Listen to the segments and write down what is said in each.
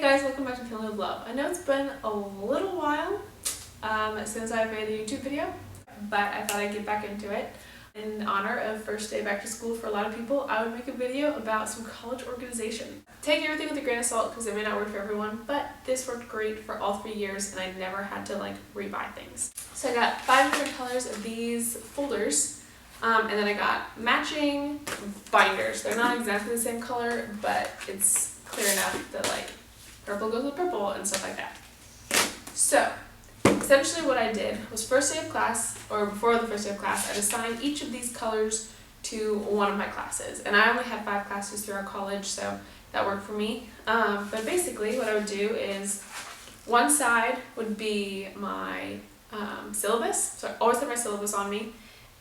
Hey guys, welcome back to Feeling of Love. I know it's been a little while since I've made a YouTube video, but I thought I'd get back into it. In honor of first day back to school for a lot of people, I would make a video about some college organization. Take everything with a grain of salt because it may not work for everyone, but this worked great for all 3 years and I never had to rebuy things. So I got 5 different colors of these folders, and then I got matching binders. They're not exactly the same color, but it's clear enough that purple goes with purple and stuff like that. So essentially what I did was first day of class, or before the first day of class, I'd assign each of these colors to one of my classes. And I only had 5 classes throughout college, so that worked for me. But basically what I would do is one side would be my syllabus. So I always had my syllabus on me,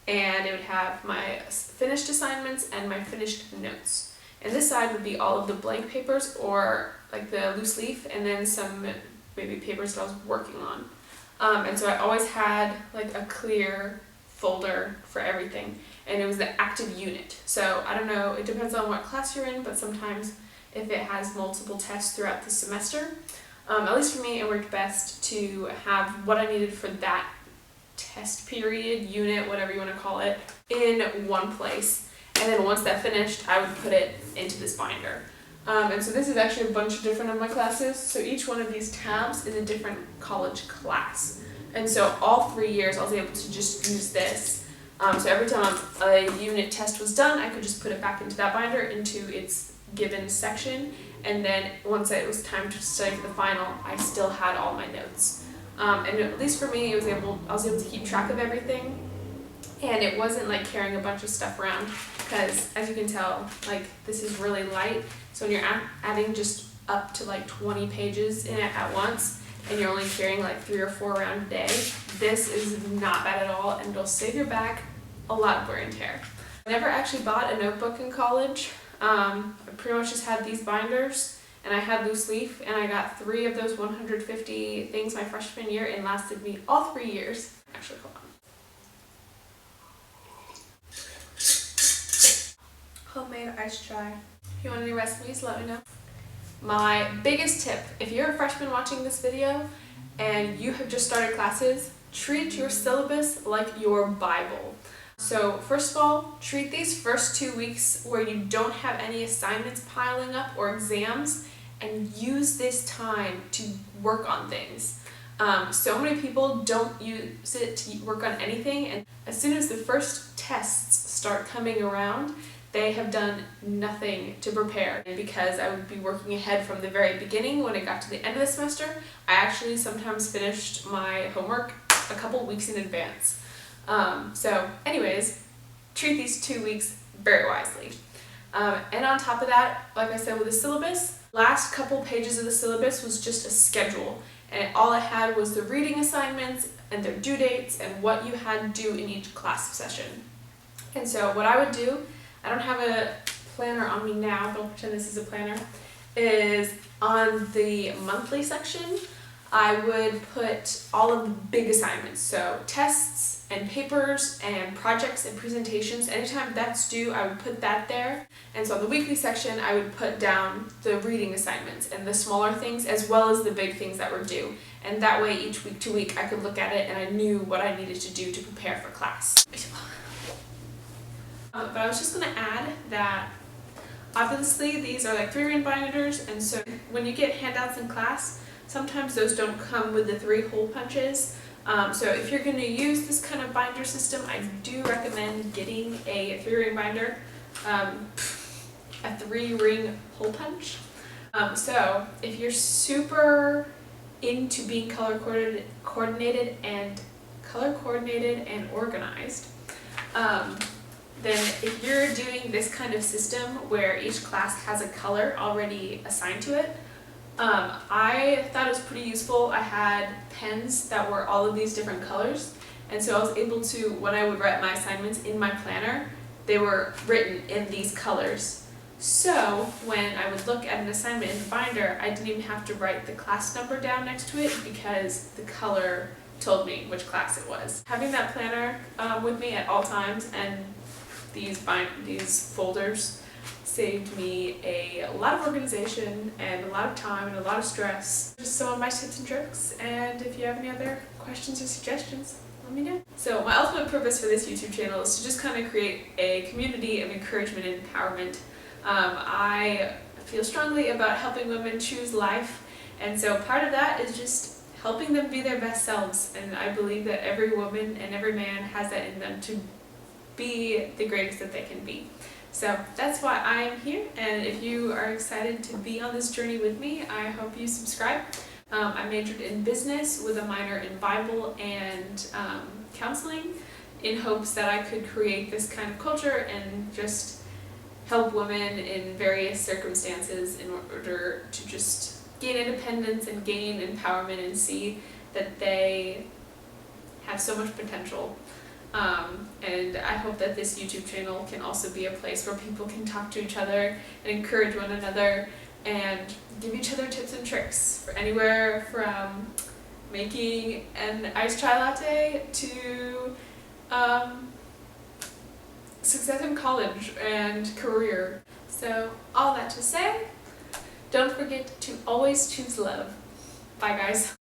and it would have my finished assignments and my finished notes. And this side would be all of the blank papers, or the loose leaf, and then some maybe papers that I was working on. And so I always had a clear folder for everything, and it was the active unit. So I don't know, it depends on what class you're in, but sometimes if it has multiple tests throughout the semester, at least for me it worked best to have what I needed for that test period, unit, whatever you want to call it, in one place. And then once that finished, I would put it into this binder. And so this is actually a bunch of different of my classes. So each one of these tabs is a different college class. And so all 3 years I was able to just use this. So every time a unit test was done, I could just put it back into that binder, into its given section. And then once it was time to study for the final, I still had all my notes. And at least for me, I was able to keep track of everything. And it wasn't carrying a bunch of stuff around, because as you can tell, this is really light. So when you're adding just up to 20 pages in it at once, and you're only carrying 3 or 4 around a day, this is not bad at all, and it'll save your back a lot of wear and tear. I never actually bought a notebook in college. I pretty much just had these binders, and I had loose leaf, and I got 3 of those 150 things my freshman year, and lasted me all 3 years. Actually, hold on. Homemade ice chai. If you want any recipes, let me know. My biggest tip, if you're a freshman watching this video and you have just started classes, treat your syllabus like your Bible. So first of all, treat these first 2 weeks where you don't have any assignments piling up or exams, and use this time to work on things. So many people don't use it to work on anything, and as soon as the first tests start coming around, they have done nothing to prepare. And because I would be working ahead from the very beginning, when it got to the end of the semester, I actually sometimes finished my homework a couple weeks in advance. So anyways, treat these 2 weeks very wisely. And on top of that, like I said with the syllabus, last couple pages of the syllabus was just a schedule. And all it had was the reading assignments and their due dates and what you had to do in each class session. And so what I would do, I don't have a planner on me now, but I'll pretend this is a planner, is on the monthly section, I would put all of the big assignments. So tests and papers and projects and presentations, anytime that's due, I would put that there. And so on the weekly section, I would put down the reading assignments and the smaller things, as well as the big things that were due. And that way, each week to week, I could look at it and I knew what I needed to do to prepare for class. But I was just going to add that obviously these are 3-ring binders, and so when you get handouts in class, sometimes those don't come with the 3 hole punches. So if you're going to use this kind of binder system, I do recommend getting a 3-ring binder, a 3-ring hole punch. So if you're super into being color coordinated and organized, then if you're doing this kind of system where each class has a color already assigned to it, I thought it was pretty useful. I had pens that were all of these different colors, and so I was able to, when I would write my assignments in my planner, they were written in these colors. So when I would look at an assignment in the binder, I didn't even have to write the class number down next to it, because the color told me which class it was. Having that planner with me at all times, and these folders saved me a lot of organization and a lot of time and a lot of stress. Just some of my tips and tricks, and if you have any other questions or suggestions, let me know. So my ultimate purpose for this YouTube channel is to just kind of create a community of encouragement and empowerment. I feel strongly about helping women choose life, and so part of that is just helping them be their best selves, and I believe that every woman and every man has that in them to be the greatest that they can be. So that's why I am here, and if you are excited to be on this journey with me, I hope you subscribe. I majored in business with a minor in Bible and counseling in hopes that I could create this kind of culture and just help women in various circumstances in order to just gain independence and gain empowerment and see that they have so much potential. And I hope that this YouTube channel can also be a place where people can talk to each other and encourage one another and give each other tips and tricks for anywhere from making an iced chai latte to success in college and career. So all that to say, don't forget to always choose love. Bye guys.